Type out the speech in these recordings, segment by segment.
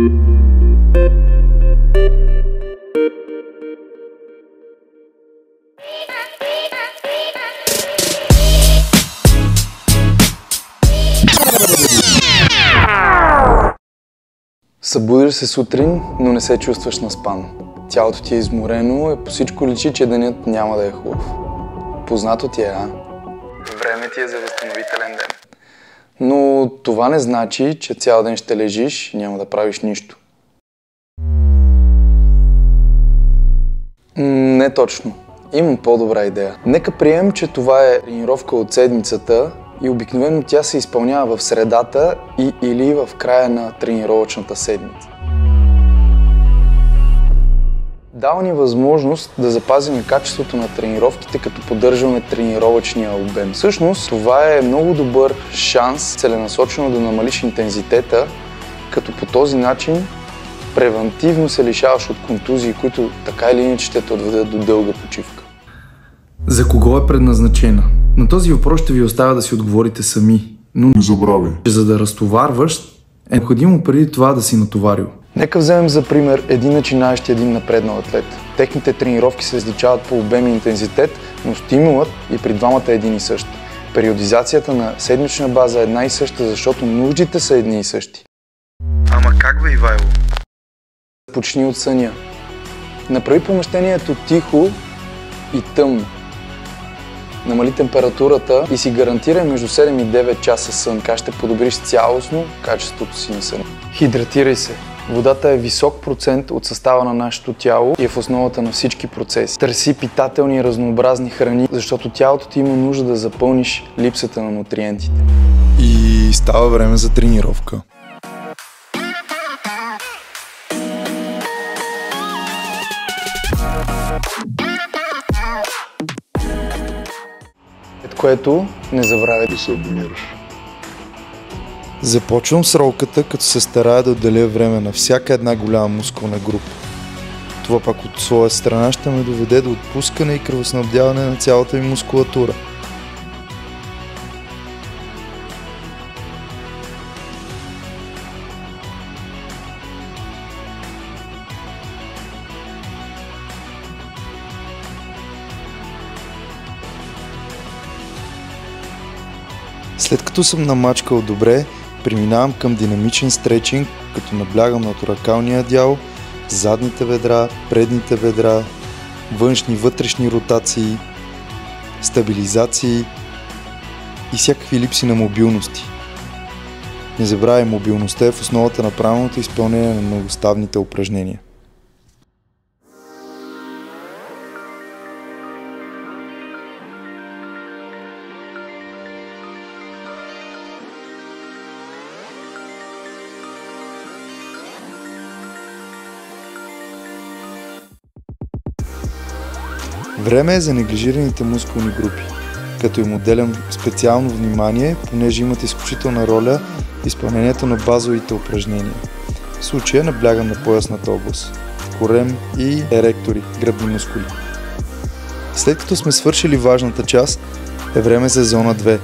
Събудиш се сутрин, но не се чувстваш наспан. Тялото ти е изморено и по всичко личи, че денят няма да е хубав. Познато ти е, а? Време ти е за възстановителен ден. Но това не значи, че цял ден ще лежиш и няма да правиш нищо. Не точно. Имам по-добра идея. Нека приемем, че това е тренировка от седмицата и обикновено тя се изпълнява в средата или в края на тренировъчната седмица. Дава ни възможност да запазим качеството на тренировките, като поддържаме тренировъчния обем. Всъщност, това е много добър шанс целенасочено да намалиш интензитета, като по този начин превантивно се лишаваш от контузии, които така или иначе ще те отведат до дълга почивка. За кого е предназначена? На този въпрос ще ви оставя да си отговорите сами. Но не забравяй, че за да разтоварваш, е необходимо преди това да си натоварил. Нека вземем за пример един начинаещ и един напреднал атлет. Техните тренировки се различават по обем и интензитет, но стимулът и при двамата е един и същ. Периодизацията на седмична база е една и съща, защото нуждите са едни и същи. Ама как бе, Ивайло? Почни от съня. Направи помещението тихо и тъмно. Намали температурата и си гарантирай между 7 и 9 часа сън. Така ще подобриш цялостно качеството си на сън. Хидратирай се. Водата е висок процент от състава на нашето тяло и е в основата на всички процеси. Търси питателни и разнообразни храни, защото тялото ти има нужда да запълниш липсата на нутриентите. И става време за тренировка. След което не забравяй да се абонираш. Започвам с ролката, като се старая да отделя време на всяка една голяма мускулна група. Това пак от своя страна ще ме доведе до отпускане и кръвоснабдяване на цялата ми мускулатура. След като съм намачкал добре, преминавам към динамичен стречинг, като наблягам на торакалния дял, задните бедра, предните бедра, външни, вътрешни ротации, стабилизации и всякакви липси на мобилности. Не забравяй, мобилността е в основата на правилното изпълнение на многоставните упражнения. Време е за неглижираните мускулни групи, като им отделям специално внимание, понеже имат изключителна роля в изпълнението на базовите упражнения. В случая наблягам на поясната област, корем и еректори, гръбни мускули. След като сме свършили важната част, е време за зона 2.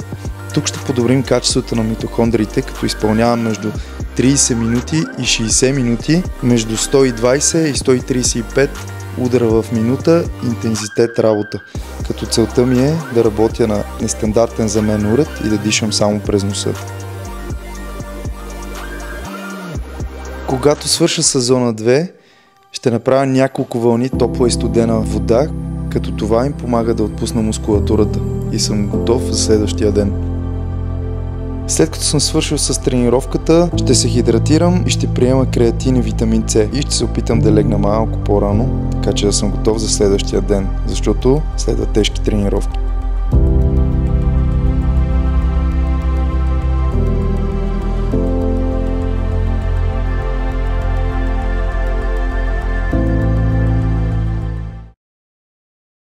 Тук ще подобрим качеството на митохондриите, като изпълнявам между 30 минути и 60 минути, между 120 и 135 удара в минута, интензитет работа, като целта ми е да работя на нестандартен за мен уред и да дишам само през носа. Когато свърша с зона 2, ще направя няколко вълни топла и студена вода, като това им помага да отпусна мускулатурата и съм готов за следващия ден. След като съм свършил с тренировката, ще се хидратирам и ще приема креатин и витамин С и ще се опитам да легна малко по-рано, така че да съм готов за следващия ден, защото следват тежки тренировки.